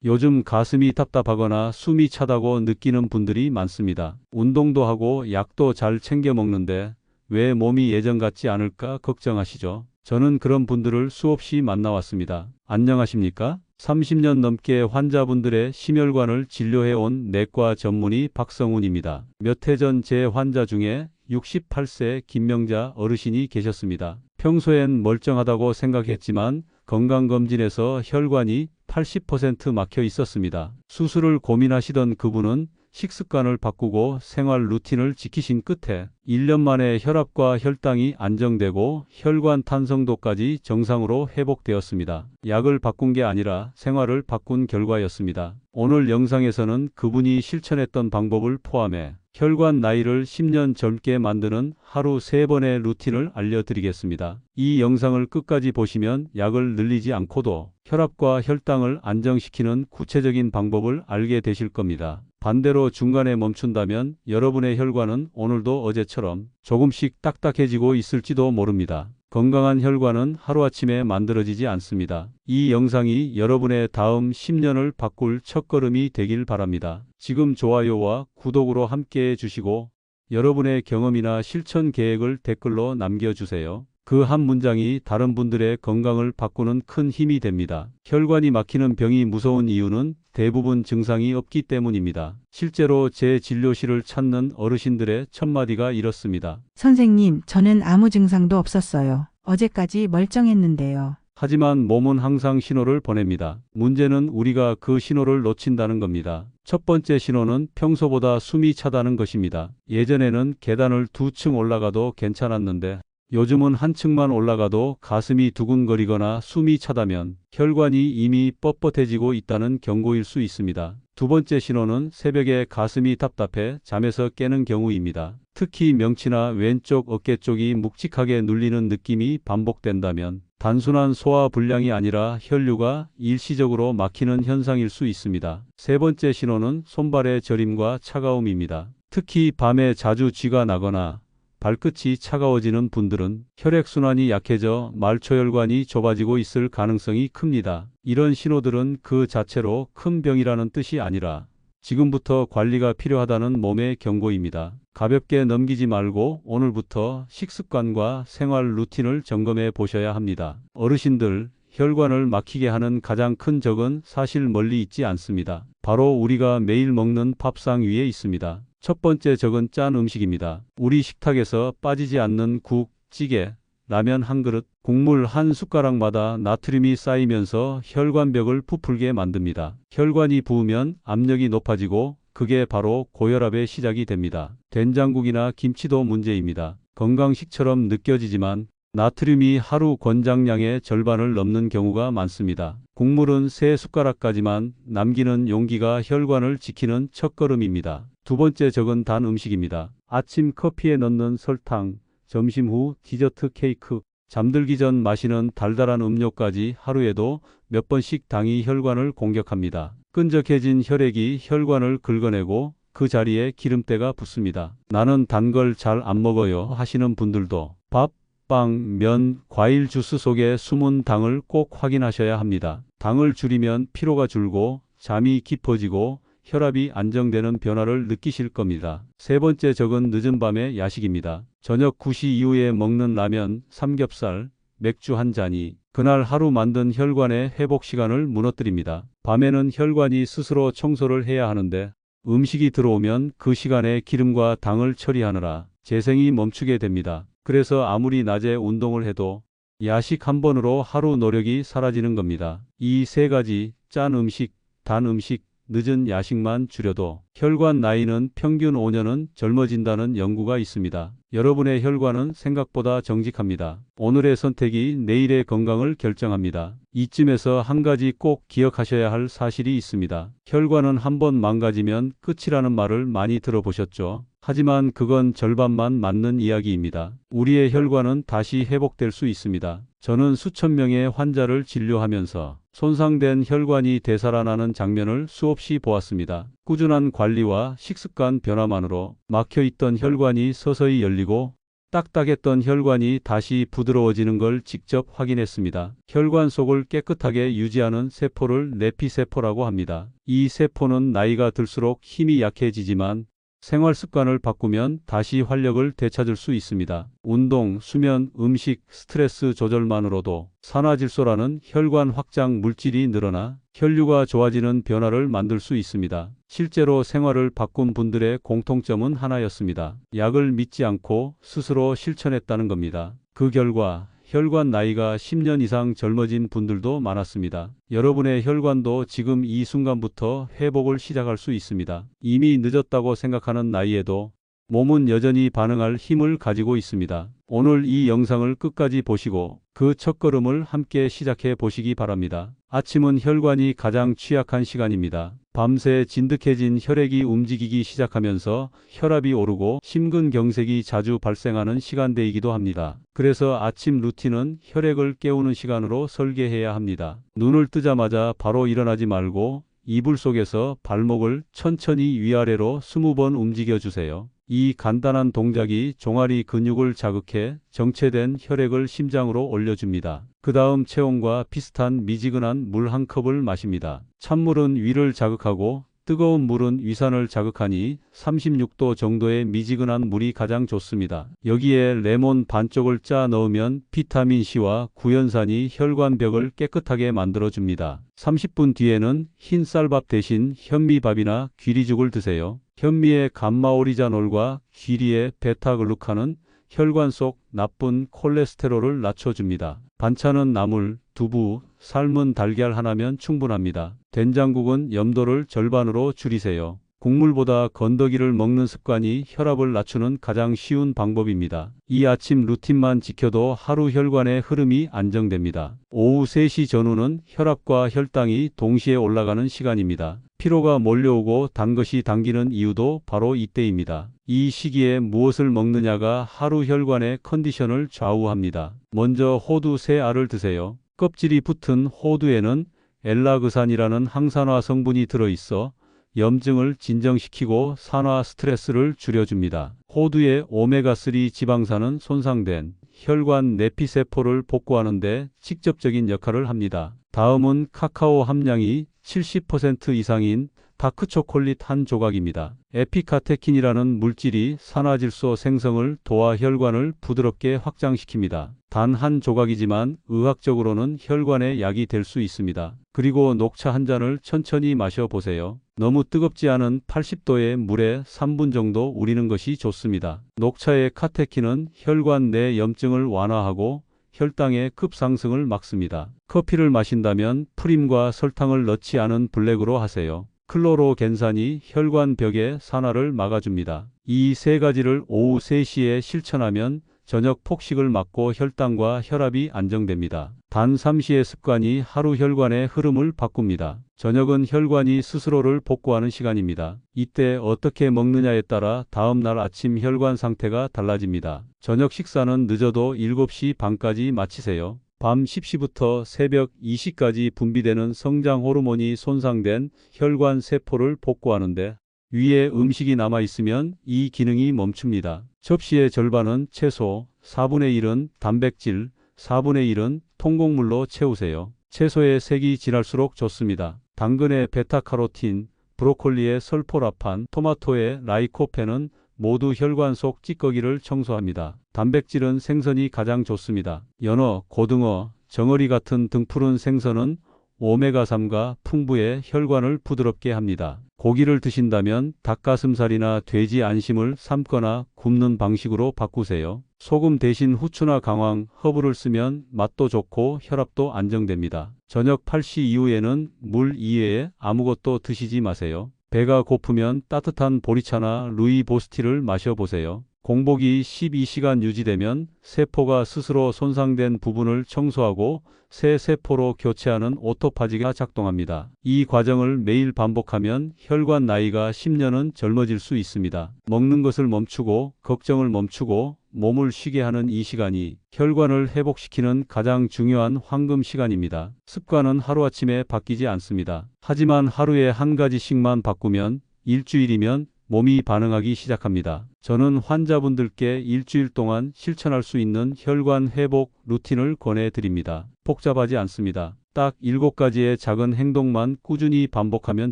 요즘 가슴이 답답하거나 숨이 차다고 느끼는 분들이 많습니다. 운동도 하고 약도 잘 챙겨 먹는데 왜 몸이 예전 같지 않을까 걱정하시죠? 저는 그런 분들을 수없이 만나왔습니다. 안녕하십니까? 30년 넘게 환자분들의 심혈관을 진료해온 내과 전문의 박성훈입니다. 몇 해 전 제 환자 중에 68세 김명자 어르신이 계셨습니다. 평소엔 멀쩡하다고 생각했지만 건강검진에서 혈관이 80% 막혀 있었습니다. 수술을 고민하시던 그분은 식습관을 바꾸고 생활 루틴을 지키신 끝에 1년 만에 혈압과 혈당이 안정되고 혈관 탄성도까지 정상으로 회복되었습니다. 약을 바꾼 게 아니라 생활을 바꾼 결과였습니다. 오늘 영상에서는 그분이 실천했던 방법을 포함해 혈관 나이를 10년 젊게 만드는 하루 3번의 루틴을 알려드리겠습니다. 이 영상을 끝까지 보시면 약을 늘리지 않고도 혈압과 혈당을 안정시키는 구체적인 방법을 알게 되실 겁니다. 반대로 중간에 멈춘다면 여러분의 혈관은 오늘도 어제처럼 조금씩 딱딱해지고 있을지도 모릅니다. 건강한 혈관은 하루아침에 만들어지지 않습니다. 이 영상이 여러분의 다음 10년을 바꿀 첫걸음이 되길 바랍니다. 지금 좋아요와 구독으로 함께해 주시고 여러분의 경험이나 실천 계획을 댓글로 남겨주세요. 그 한 문장이 다른 분들의 건강을 바꾸는 큰 힘이 됩니다. 혈관이 막히는 병이 무서운 이유는 대부분 증상이 없기 때문입니다. 실제로 제 진료실을 찾는 어르신들의 첫마디가 이렇습니다. 선생님, 저는 아무 증상도 없었어요. 어제까지 멀쩡했는데요. 하지만 몸은 항상 신호를 보냅니다. 문제는 우리가 그 신호를 놓친다는 겁니다. 첫 번째 신호는 평소보다 숨이 차다는 것입니다. 예전에는 계단을 2층 올라가도 괜찮았는데 요즘은 한 층만 올라가도 가슴이 두근거리거나 숨이 차다면 혈관이 이미 뻣뻣해지고 있다는 경고일 수 있습니다. 두 번째 신호는 새벽에 가슴이 답답해 잠에서 깨는 경우입니다. 특히 명치나 왼쪽 어깨 쪽이 묵직하게 눌리는 느낌이 반복된다면 단순한 소화불량이 아니라 혈류가 일시적으로 막히는 현상일 수 있습니다. 세 번째 신호는 손발의 저림과 차가움입니다. 특히 밤에 자주 쥐가 나거나 발끝이 차가워지는 분들은 혈액순환이 약해져 말초혈관이 좁아지고 있을 가능성이 큽니다. 이런 신호들은 그 자체로 큰 병이라는 뜻이 아니라 지금부터 관리가 필요하다는 몸의 경고입니다. 가볍게 넘기지 말고 오늘부터 식습관과 생활 루틴을 점검해 보셔야 합니다. 어르신들, 혈관을 막히게 하는 가장 큰 적은 사실 멀리 있지 않습니다. 바로 우리가 매일 먹는 밥상 위에 있습니다. 첫 번째 적은 짠 음식입니다. 우리 식탁에서 빠지지 않는 국, 찌개, 라면 한 그릇, 국물 한 숟가락마다 나트륨이 쌓이면서 혈관벽을 부풀게 만듭니다. 혈관이 부으면 압력이 높아지고 그게 바로 고혈압의 시작이 됩니다. 된장국이나 김치도 문제입니다. 건강식처럼 느껴지지만 나트륨이 하루 권장량의 절반을 넘는 경우가 많습니다. 국물은 3숟가락까지만 남기는 용기가 혈관을 지키는 첫걸음입니다. 두 번째 적은 단 음식입니다. 아침 커피에 넣는 설탕, 점심 후 디저트 케이크, 잠들기 전 마시는 달달한 음료까지 하루에도 몇 번씩 당이 혈관을 공격합니다. 끈적해진 혈액이 혈관을 긁어내고 그 자리에 기름때가 붙습니다. 나는 단 걸 잘 안 먹어요 하시는 분들도 밥, 빵, 면, 과일 주스 속에 숨은 당을 꼭 확인하셔야 합니다. 당을 줄이면 피로가 줄고 잠이 깊어지고 혈압이 안정되는 변화를 느끼실 겁니다. 세 번째 적은 늦은 밤의 야식입니다. 저녁 9시 이후에 먹는 라면, 삼겹살, 맥주 한 잔이 그날 하루 만든 혈관의 회복 시간을 무너뜨립니다. 밤에는 혈관이 스스로 청소를 해야 하는데 음식이 들어오면 그 시간에 기름과 당을 처리하느라 재생이 멈추게 됩니다. 그래서 아무리 낮에 운동을 해도 야식 한 번으로 하루 노력이 사라지는 겁니다. 이 세 가지 짠 음식, 단 음식, 늦은 야식만 줄여도 혈관 나이는 평균 5년은 젊어진다는 연구가 있습니다. 여러분의 혈관은 생각보다 정직합니다. 오늘의 선택이 내일의 건강을 결정합니다. 이쯤에서 한 가지 꼭 기억하셔야 할 사실이 있습니다. 혈관은 한번 망가지면 끝이라는 말을 많이 들어보셨죠? 하지만 그건 절반만 맞는 이야기입니다. 우리의 혈관은 다시 회복될 수 있습니다. 저는 수천 명의 환자를 진료하면서 손상된 혈관이 되살아나는 장면을 수없이 보았습니다. 꾸준한 관리와 식습관 변화만으로 막혀있던 혈관이 서서히 열리고 딱딱했던 혈관이 다시 부드러워지는 걸 직접 확인했습니다. 혈관 속을 깨끗하게 유지하는 세포를 내피세포라고 합니다. 이 세포는 나이가 들수록 힘이 약해지지만 생활 습관을 바꾸면 다시 활력을 되찾을 수 있습니다. 운동, 수면, 음식, 스트레스 조절만으로도 산화질소라는 혈관 확장 물질이 늘어나 혈류가 좋아지는 변화를 만들 수 있습니다. 실제로 생활을 바꾼 분들의 공통점은 하나였습니다. 약을 믿지 않고 스스로 실천했다는 겁니다. 그 결과 혈관 나이가 10년 이상 젊어진 분들도 많았습니다. 여러분의 혈관도 지금 이 순간부터 회복을 시작할 수 있습니다. 이미 늦었다고 생각하는 나이에도 몸은 여전히 반응할 힘을 가지고 있습니다. 오늘 이 영상을 끝까지 보시고 그 첫걸음을 함께 시작해 보시기 바랍니다. 아침은 혈관이 가장 취약한 시간입니다. 밤새 진득해진 혈액이 움직이기 시작하면서 혈압이 오르고 심근경색이 자주 발생하는 시간대이기도 합니다. 그래서 아침 루틴은 혈액을 깨우는 시간으로 설계해야 합니다. 눈을 뜨자마자 바로 일어나지 말고 이불 속에서 발목을 천천히 위아래로 20번 움직여 주세요. 이 간단한 동작이 종아리 근육을 자극해 정체된 혈액을 심장으로 올려줍니다. 그 다음 체온과 비슷한 미지근한 물 한 컵을 마십니다. 찬물은 위를 자극하고 뜨거운 물은 위산을 자극하니 36도 정도의 미지근한 물이 가장 좋습니다. 여기에 레몬 반쪽을 짜 넣으면 비타민C와 구연산이 혈관벽을 깨끗하게 만들어줍니다. 30분 뒤에는 흰 쌀밥 대신 현미밥이나 귀리죽을 드세요. 현미의 감마오리자놀과 귀리의 베타글루칸은 혈관 속 나쁜 콜레스테롤을 낮춰줍니다. 반찬은 나물, 두부, 삶은 달걀 하나면 충분합니다. 된장국은 염도를 절반으로 줄이세요. 국물보다 건더기를 먹는 습관이 혈압을 낮추는 가장 쉬운 방법입니다. 이 아침 루틴만 지켜도 하루 혈관의 흐름이 안정됩니다. 오후 3시 전후는 혈압과 혈당이 동시에 올라가는 시간입니다. 피로가 몰려오고 단 것이 당기는 이유도 바로 이때입니다. 이 시기에 무엇을 먹느냐가 하루 혈관의 컨디션을 좌우합니다. 먼저 호두 3알을 드세요. 껍질이 붙은 호두에는 엘라그산이라는 항산화 성분이 들어있어 염증을 진정시키고 산화 스트레스를 줄여줍니다. 호두의 오메가3 지방산은 손상된 혈관 내피세포를 복구하는 데 직접적인 역할을 합니다. 다음은 카카오 함량이 70% 이상인 다크초콜릿 한 조각입니다. 에피카테킨이라는 물질이 산화질소 생성을 도와 혈관을 부드럽게 확장시킵니다. 단 한 조각이지만 의학적으로는 혈관의 약이 될 수 있습니다. 그리고 녹차 한 잔을 천천히 마셔보세요. 너무 뜨겁지 않은 80도의 물에 3분 정도 우리는 것이 좋습니다. 녹차의 카테킨은 혈관 내 염증을 완화하고 혈당의 급상승을 막습니다. 커피를 마신다면 프림과 설탕을 넣지 않은 블랙으로 하세요. 클로로겐산이 혈관 벽의 산화를 막아줍니다. 이 세 가지를 오후 3시에 실천하면 저녁 폭식을 막고 혈당과 혈압이 안정됩니다. 단 3시의 습관이 하루 혈관의 흐름을 바꿉니다. 저녁은 혈관이 스스로를 복구하는 시간입니다. 이때 어떻게 먹느냐에 따라 다음 날 아침 혈관 상태가 달라집니다. 저녁 식사는 늦어도 7시 반까지 마치세요. 밤 10시부터 새벽 2시까지 분비되는 성장 호르몬이 손상된 혈관 세포를 복구하는데 위에 음식이 남아있으면 이 기능이 멈춥니다. 접시의 절반은 채소, 4분의 1은 단백질, 4분의 1은 통곡물로 채우세요. 채소의 색이 진할수록 좋습니다. 당근의 베타카로틴, 브로콜리의 설포라판, 토마토의 라이코펜은 모두 혈관 속 찌꺼기를 청소합니다. 단백질은 생선이 가장 좋습니다. 연어, 고등어, 정어리 같은 등푸른 생선은 오메가3가 풍부해 혈관을 부드럽게 합니다. 고기를 드신다면 닭가슴살이나 돼지 안심을 삶거나 굽는 방식으로 바꾸세요. 소금 대신 후추나 강황, 허브를 쓰면 맛도 좋고 혈압도 안정됩니다. 저녁 8시 이후에는 물 이외에 아무것도 드시지 마세요. 배가 고프면 따뜻한 보리차나 루이보스티를 마셔보세요. 공복이 12시간 유지되면 세포가 스스로 손상된 부분을 청소하고 새 세포로 교체하는 오토파지가 작동합니다. 이 과정을 매일 반복하면 혈관 나이가 10년은 젊어질 수 있습니다. 먹는 것을 멈추고 걱정을 멈추고 몸을 쉬게 하는 이 시간이 혈관을 회복시키는 가장 중요한 황금 시간입니다. 습관은 하루아침에 바뀌지 않습니다. 하지만 하루에 한 가지씩만 바꾸면 일주일이면 몸이 반응하기 시작합니다. 저는 환자분들께 일주일 동안 실천할 수 있는 혈관 회복 루틴을 권해드립니다. 복잡하지 않습니다. 딱 7가지의 작은 행동만 꾸준히 반복하면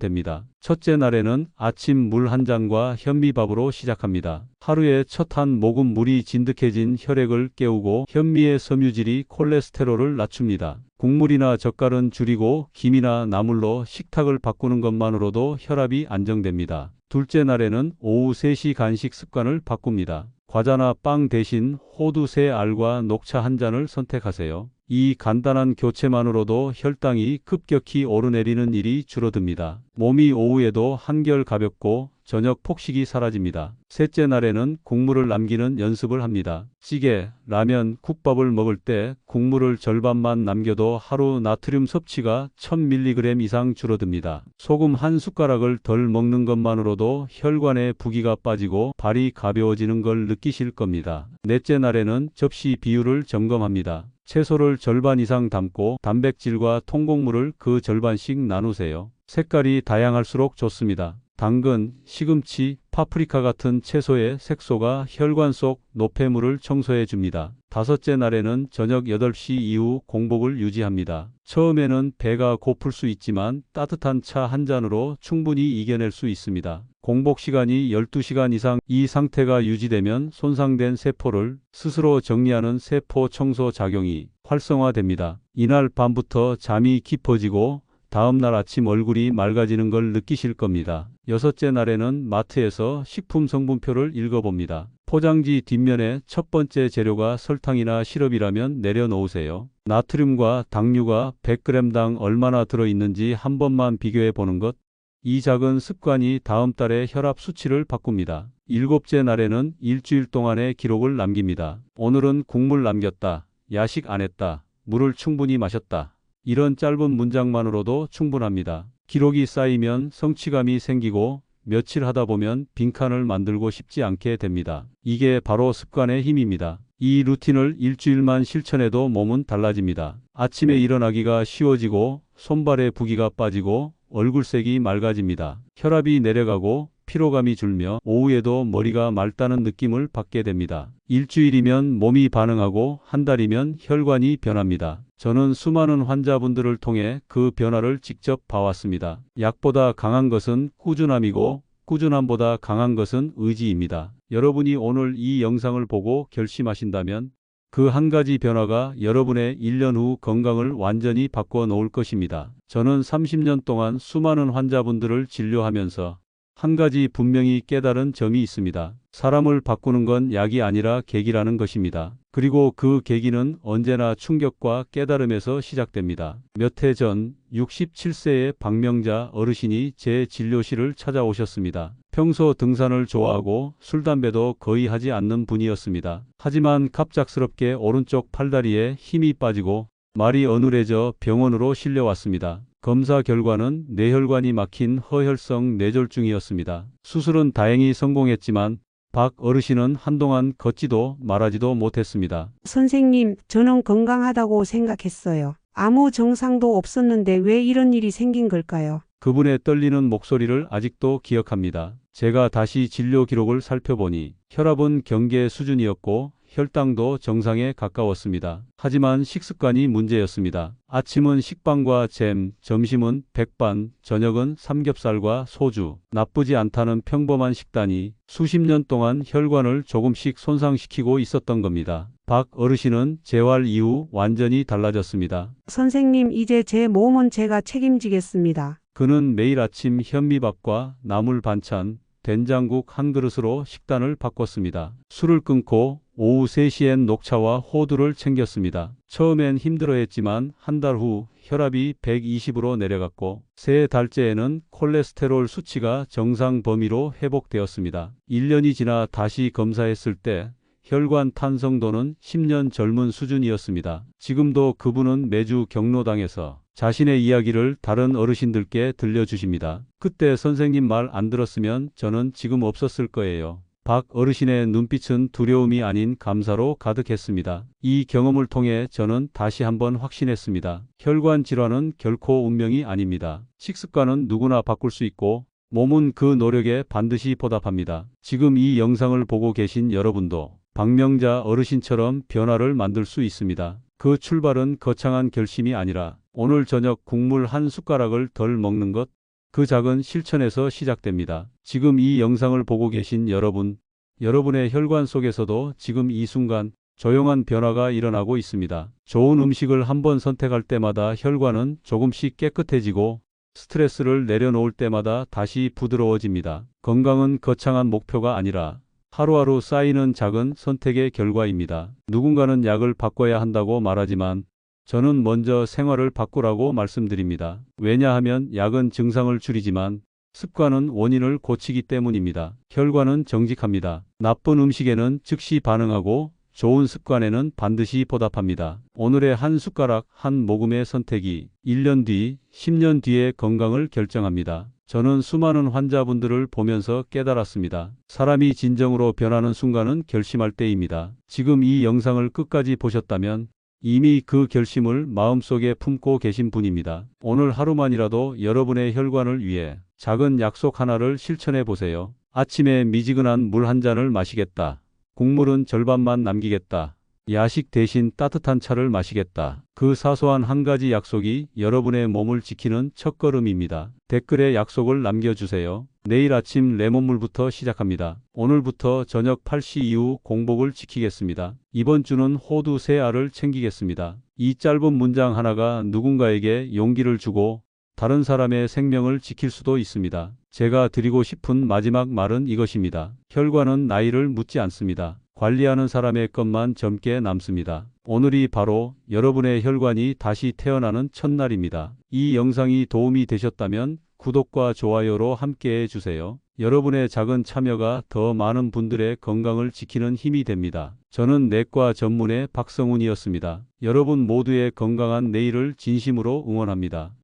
됩니다. 첫째 날에는 아침 물 한 잔과 현미밥으로 시작합니다. 하루에 첫 한 모금 물이 진득해진 혈액을 깨우고 현미의 섬유질이 콜레스테롤을 낮춥니다. 국물이나 젓갈은 줄이고 김이나 나물로 식탁을 바꾸는 것만으로도 혈압이 안정됩니다. 둘째 날에는 오후 3시 간식 습관을 바꿉니다. 과자나 빵 대신 호두 3알과 녹차 한 잔을 선택하세요. 이 간단한 교체만으로도 혈당이 급격히 오르내리는 일이 줄어듭니다. 몸이 오후에도 한결 가볍고 저녁 폭식이 사라집니다. 셋째 날에는 국물을 남기는 연습을 합니다. 찌개, 라면, 국밥을 먹을 때 국물을 절반만 남겨도 하루 나트륨 섭취가 1000mg 이상 줄어듭니다. 소금 한 숟가락을 덜 먹는 것만으로도 혈관에 부기가 빠지고 발이 가벼워지는 걸 느끼실 겁니다. 넷째 날에는 접시 비율을 점검합니다. 채소를 절반 이상 담고 단백질과 통곡물을 그 절반씩 나누세요. 색깔이 다양할수록 좋습니다. 당근, 시금치, 파프리카 같은 채소의 색소가 혈관 속 노폐물을 청소해 줍니다. 다섯째 날에는 저녁 8시 이후 공복을 유지합니다. 처음에는 배가 고플 수 있지만 따뜻한 차 한 잔으로 충분히 이겨낼 수 있습니다. 공복 시간이 12시간 이상 이 상태가 유지되면 손상된 세포를 스스로 정리하는 세포 청소 작용이 활성화됩니다. 이날 밤부터 잠이 깊어지고 다음날 아침 얼굴이 맑아지는 걸 느끼실 겁니다. 여섯째 날에는 마트에서 식품 성분표를 읽어봅니다. 포장지 뒷면에 첫 번째 재료가 설탕이나 시럽이라면 내려놓으세요. 나트륨과 당류가 100g당 얼마나 들어있는지 한 번만 비교해 보는 것. 이 작은 습관이 다음 달의 혈압 수치를 바꿉니다. 일곱째 날에는 일주일 동안의 기록을 남깁니다. 오늘은 국물 남겼다. 야식 안 했다. 물을 충분히 마셨다. 이런 짧은 문장만으로도 충분합니다. 기록이 쌓이면 성취감이 생기고 며칠 하다 보면 빈칸을 만들고 싶지 않게 됩니다. 이게 바로 습관의 힘입니다. 이 루틴을 일주일만 실천해도 몸은 달라집니다. 아침에 일어나기가 쉬워지고 손발에 부기가 빠지고 얼굴색이 맑아집니다. 혈압이 내려가고 피로감이 줄며 오후에도 머리가 맑다는 느낌을 받게 됩니다. 일주일이면 몸이 반응하고 한 달이면 혈관이 변합니다. 저는 수많은 환자분들을 통해 그 변화를 직접 봐왔습니다. 약보다 강한 것은 꾸준함이고 꾸준함보다 강한 것은 의지입니다. 여러분이 오늘 이 영상을 보고 결심하신다면 그 한 가지 변화가 여러분의 1년 후 건강을 완전히 바꿔 놓을 것입니다. 저는 30년 동안 수많은 환자분들을 진료하면서 한 가지 분명히 깨달은 점이 있습니다. 사람을 바꾸는 건 약이 아니라 계기라는 것입니다. 그리고 그 계기는 언제나 충격과 깨달음에서 시작됩니다. 몇 해 전 67세의 박명자 어르신이 제 진료실을 찾아오셨습니다. 평소 등산을 좋아하고 술, 담배도 거의 하지 않는 분이었습니다. 하지만 갑작스럽게 오른쪽 팔다리에 힘이 빠지고 말이 어눌해져 병원으로 실려왔습니다. 검사 결과는 뇌혈관이 막힌 허혈성 뇌졸중이었습니다. 수술은 다행히 성공했지만 박 어르신은 한동안 걷지도 말하지도 못했습니다. 선생님, 저는 건강하다고 생각했어요. 아무 정상도 없었는데 왜 이런 일이 생긴 걸까요? 그분의 떨리는 목소리를 아직도 기억합니다. 제가 다시 진료 기록을 살펴보니 혈압은 경계 수준이었고 혈당도 정상에 가까웠습니다. 하지만 식습관이 문제였습니다. 아침은 식빵과 잼, 점심은 백반, 저녁은 삼겹살과 소주. 나쁘지 않다는 평범한 식단이 수십 년 동안 혈관을 조금씩 손상시키고 있었던 겁니다. 박 어르신은 재활 이후 완전히 달라졌습니다. 선생님, 이제 제 몸은 제가 책임지겠습니다. 그는 매일 아침 현미밥과 나물 반찬, 된장국 한 그릇으로 식단을 바꿨습니다. 술을 끊고 오후 3시엔 녹차와 호두를 챙겼습니다. 처음엔 힘들어했지만 한 달 후 혈압이 120으로 내려갔고 3달째에는 콜레스테롤 수치가 정상 범위로 회복되었습니다. 1년이 지나 다시 검사했을 때 혈관 탄성도는 10년 젊은 수준이었습니다. 지금도 그분은 매주 경로당에서 자신의 이야기를 다른 어르신들께 들려주십니다. 그때 선생님 말 안 들었으면 저는 지금 없었을 거예요. 박 어르신의 눈빛은 두려움이 아닌 감사로 가득했습니다. 이 경험을 통해 저는 다시 한번 확신했습니다. 혈관 질환은 결코 운명이 아닙니다. 식습관은 누구나 바꿀 수 있고 몸은 그 노력에 반드시 보답합니다. 지금 이 영상을 보고 계신 여러분도 박명자 어르신처럼 변화를 만들 수 있습니다. 그 출발은 거창한 결심이 아니라 오늘 저녁 국물 한 숟가락을 덜 먹는 것, 그 작은 실천에서 시작됩니다. 지금 이 영상을 보고 계신 여러분, 여러분의 혈관 속에서도 지금 이 순간 조용한 변화가 일어나고 있습니다. 좋은 음식을 한번 선택할 때마다 혈관은 조금씩 깨끗해지고 스트레스를 내려놓을 때마다 다시 부드러워집니다. 건강은 거창한 목표가 아니라 하루하루 쌓이는 작은 선택의 결과입니다. 누군가는 약을 바꿔야 한다고 말하지만 저는 먼저 생활을 바꾸라고 말씀드립니다. 왜냐하면 약은 증상을 줄이지만 습관은 원인을 고치기 때문입니다. 혈관은 정직합니다. 나쁜 음식에는 즉시 반응하고 좋은 습관에는 반드시 보답합니다. 오늘의 한 숟가락, 한 모금의 선택이 1년 뒤, 10년 뒤의 건강을 결정합니다. 저는 수많은 환자분들을 보면서 깨달았습니다. 사람이 진정으로 변하는 순간은 결심할 때입니다. 지금 이 영상을 끝까지 보셨다면 이미 그 결심을 마음속에 품고 계신 분입니다. 오늘 하루만이라도 여러분의 혈관을 위해 작은 약속 하나를 실천해 보세요. 아침에 미지근한 물 한 잔을 마시겠다. 국물은 절반만 남기겠다. 야식 대신 따뜻한 차를 마시겠다. 그 사소한 한 가지 약속이 여러분의 몸을 지키는 첫걸음입니다. 댓글에 약속을 남겨주세요. 내일 아침 레몬물부터 시작합니다. 오늘부터 저녁 8시 이후 공복을 지키겠습니다. 이번 주는 호두 3알을 챙기겠습니다. 이 짧은 문장 하나가 누군가에게 용기를 주고 다른 사람의 생명을 지킬 수도 있습니다. 제가 드리고 싶은 마지막 말은 이것입니다. 혈관은 나이를 묻지 않습니다. 관리하는 사람의 것만 젊게 남습니다. 오늘이 바로 여러분의 혈관이 다시 태어나는 첫날입니다. 이 영상이 도움이 되셨다면 구독과 좋아요로 함께해 주세요. 여러분의 작은 참여가 더 많은 분들의 건강을 지키는 힘이 됩니다. 저는 내과 전문의 박성훈이었습니다. 여러분 모두의 건강한 내일을 진심으로 응원합니다.